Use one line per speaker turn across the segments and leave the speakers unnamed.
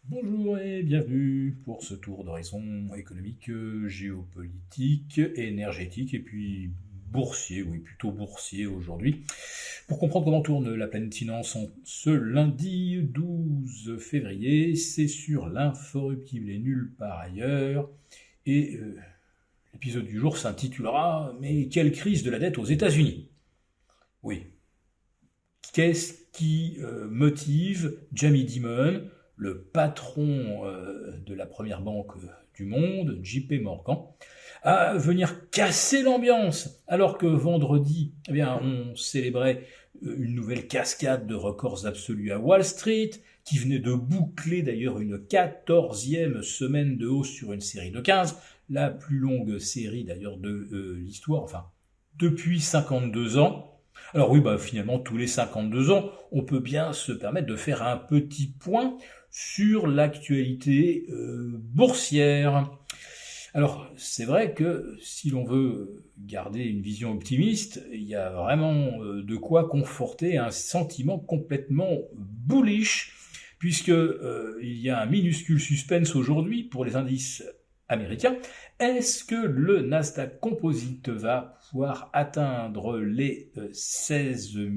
Bonjour et bienvenue pour ce tour d'horizon économique, géopolitique, énergétique et puis boursier, oui plutôt boursier aujourd'hui. Pour comprendre comment tourne la planète finance en ce lundi 12 février, c'est sur l'inforruptible et nulle part ailleurs. Et l'épisode du jour s'intitulera Mais quelle crise de la dette aux États-Unis? Oui. Qu'est-ce qui motive Jamie Dimon, le patron de la première banque du monde, JP Morgan, à venir casser l'ambiance, alors que vendredi, eh bien, on célébrait une nouvelle cascade de records absolus à Wall Street, qui venait de boucler d'ailleurs une 14e semaine de hausse sur une série de 15, la plus longue série d'ailleurs de l'histoire, enfin, depuis 52 ans. Alors oui, finalement, tous les 52 ans, on peut bien se permettre de faire un petit point sur l'actualité boursière. Alors, c'est vrai que si l'on veut garder une vision optimiste, il y a vraiment de quoi conforter un sentiment complètement bullish, puisque il y a un minuscule suspense aujourd'hui pour les indices américains. Est-ce que le Nasdaq Composite va pouvoir atteindre les 16 000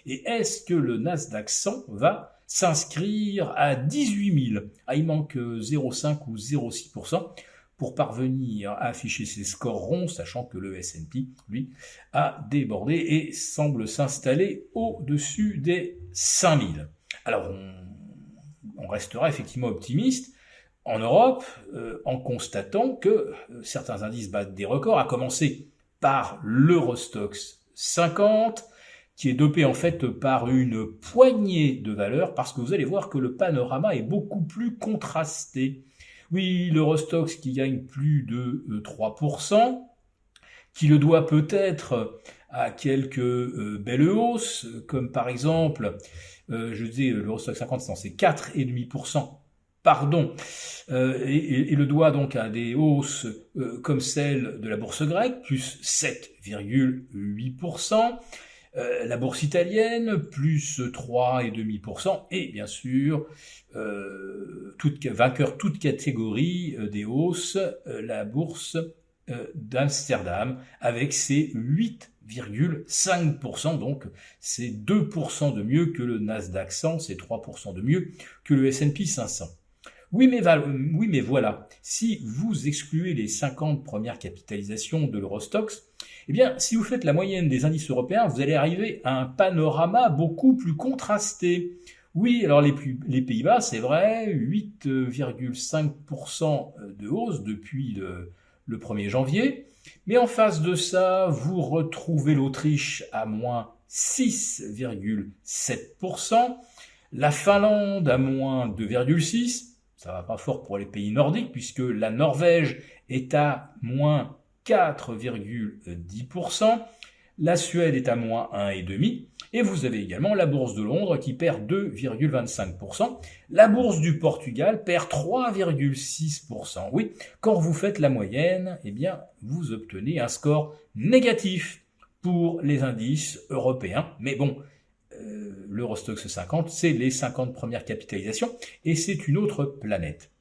et est-ce que le Nasdaq 100 va s'inscrire à 18 000? Il manque 0,5 ou 0,6% pour parvenir à afficher ses scores ronds, sachant que le S&P, lui, a débordé et semble s'installer au-dessus des 5000. Alors, on restera effectivement optimiste en Europe en constatant que certains indices battent des records, à commencer par l'Eurostoxx 50, qui est dopé en fait par une poignée de valeurs, parce que vous allez voir que le panorama est beaucoup plus contrasté. Oui, l'Eurostoxx qui gagne plus de 3%, qui le doit peut-être à quelques belles hausses, comme par exemple, je disais, l'Eurostoxx 50, c'est 4,5%, pardon, et le doigt donc à des hausses comme celle de la bourse grecque, plus 7,8%, la bourse italienne, plus 3,5%, et bien sûr, vainqueur toute catégorie des hausses, la bourse d'Amsterdam, avec ses 8,5%, donc c'est 2% de mieux que le Nasdaq 100, c'est 3% de mieux que le S&P 500. Oui mais voilà, si vous excluez les 50 premières capitalisations de l'Eurostoxx, eh bien, si vous faites la moyenne des indices européens, vous allez arriver à un panorama beaucoup plus contrasté. Oui, alors les Pays-Bas, c'est vrai, 8,5% de hausse depuis le 1er janvier, mais en face de ça, vous retrouvez l'Autriche à moins 6,7%, la Finlande à moins 2,6%, ça va pas fort pour les pays nordiques, puisque la Norvège est à moins 4,10%, la Suède est à moins 1,5%, et vous avez également la bourse de Londres qui perd 2,25%, la bourse du Portugal perd 3,6%. Oui, quand vous faites la moyenne, eh bien, vous obtenez un score négatif pour les indices européens, mais bon, l'Eurostoxx 50, c'est les 50 premières capitalisations, et c'est une autre planète.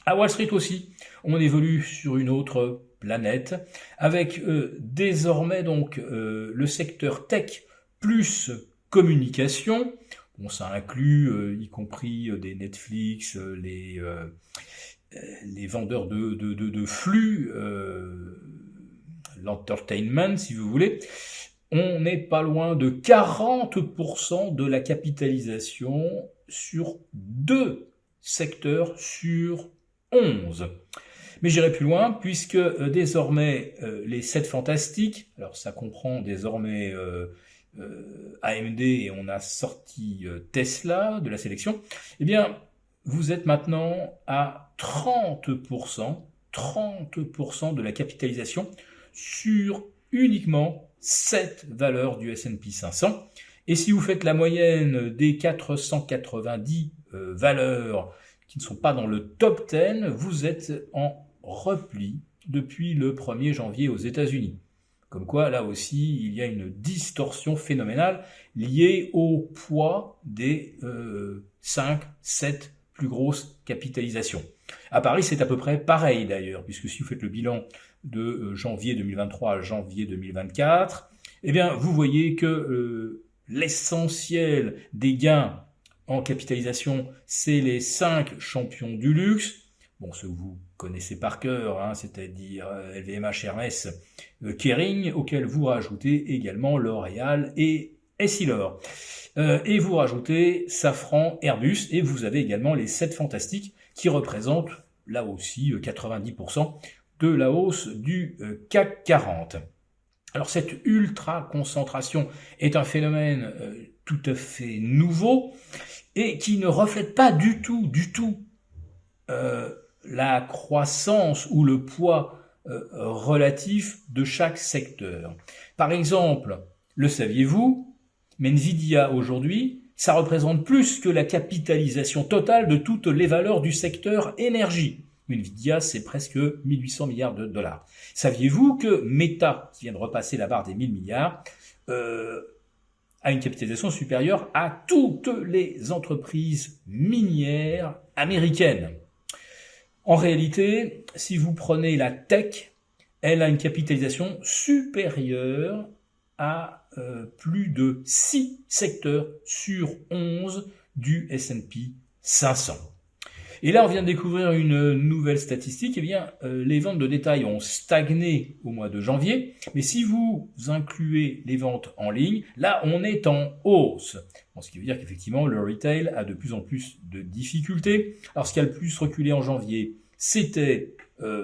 À Wall Street aussi, on évolue sur une autre planète, avec désormais donc le secteur tech plus communication. Bon, ça inclut y compris des Netflix, les vendeurs de flux, l'entertainment si vous voulez. On n'est pas loin de 40% de la capitalisation sur 2 secteurs sur 11. Mais j'irai plus loin, puisque désormais les 7 fantastiques, alors ça comprend désormais AMD et on a sorti Tesla de la sélection, eh bien vous êtes maintenant à 30% de la capitalisation sur uniquement 7 valeurs du S&P 500. Et si vous faites la moyenne des 490 valeurs qui ne sont pas dans le top 10, vous êtes en repli depuis le 1er janvier aux États-Unis. Comme quoi, là aussi, il y a une distorsion phénoménale liée au poids des 5, 7 plus grosse capitalisation. À Paris, c'est à peu près pareil d'ailleurs, puisque si vous faites le bilan de janvier 2023 à janvier 2024, eh bien, vous voyez que l'essentiel des gains en capitalisation, c'est les 5 champions du luxe. Bon, ceux que vous connaissez par cœur, hein, c'est-à-dire LVMH, Hermès, Kering, auquel vous rajoutez également L'Oréal et Essilor. Et vous rajoutez Safran, Airbus, et vous avez également les 7 fantastiques qui représentent là aussi 90% de la hausse du CAC 40. Alors cette ultra-concentration est un phénomène tout à fait nouveau et qui ne reflète pas du tout la croissance ou le poids relatif de chaque secteur. Par exemple, le saviez-vous, mais Nvidia aujourd'hui, ça représente plus que la capitalisation totale de toutes les valeurs du secteur énergie. Nvidia, c'est presque 1800 milliards de dollars. Saviez-vous que Meta, qui vient de repasser la barre des 1000 milliards, a une capitalisation supérieure à toutes les entreprises minières américaines? En réalité, si vous prenez la tech, elle a une capitalisation supérieure à plus de 6 secteurs sur 11 du S&P 500. Et là, on vient de découvrir une nouvelle statistique. Eh bien, les ventes de détail ont stagné au mois de janvier. Mais si vous incluez les ventes en ligne, là, on est en hausse. Bon, ce qui veut dire qu'effectivement, le retail a de plus en plus de difficultés. Alors, ce qui a le plus reculé en janvier, c'était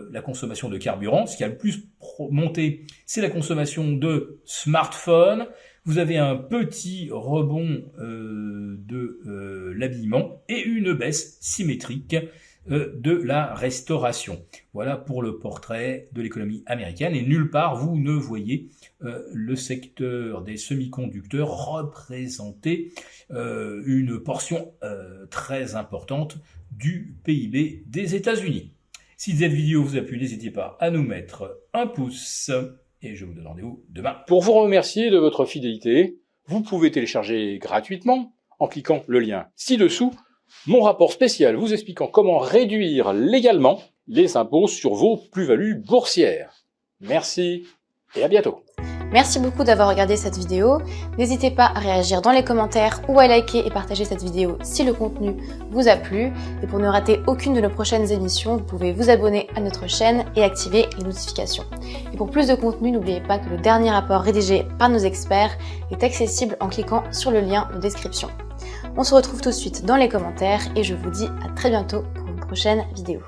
la consommation de carburant. Ce qui a le plus monté, c'est la consommation de smartphones. Vous avez un petit rebond de l'habillement et une baisse symétrique de la restauration. Voilà pour le portrait de l'économie américaine. Et nulle part, vous ne voyez le secteur des semi-conducteurs représenter une portion très importante du PIB des États-Unis. Si cette vidéo vous a plu, n'hésitez pas à nous mettre un pouce. Et je vous donne rendez-vous demain.
Pour vous remercier de votre fidélité, vous pouvez télécharger gratuitement, en cliquant le lien ci-dessous, mon rapport spécial vous expliquant comment réduire légalement les impôts sur vos plus-values boursières. Merci et à bientôt.
Merci beaucoup d'avoir regardé cette vidéo. N'hésitez pas à réagir dans les commentaires ou à liker et partager cette vidéo si le contenu vous a plu. Et pour ne rater aucune de nos prochaines émissions, vous pouvez vous abonner à notre chaîne et activer les notifications. Et pour plus de contenu, n'oubliez pas que le dernier rapport rédigé par nos experts est accessible en cliquant sur le lien de description. On se retrouve tout de suite dans les commentaires et je vous dis à très bientôt pour une prochaine vidéo.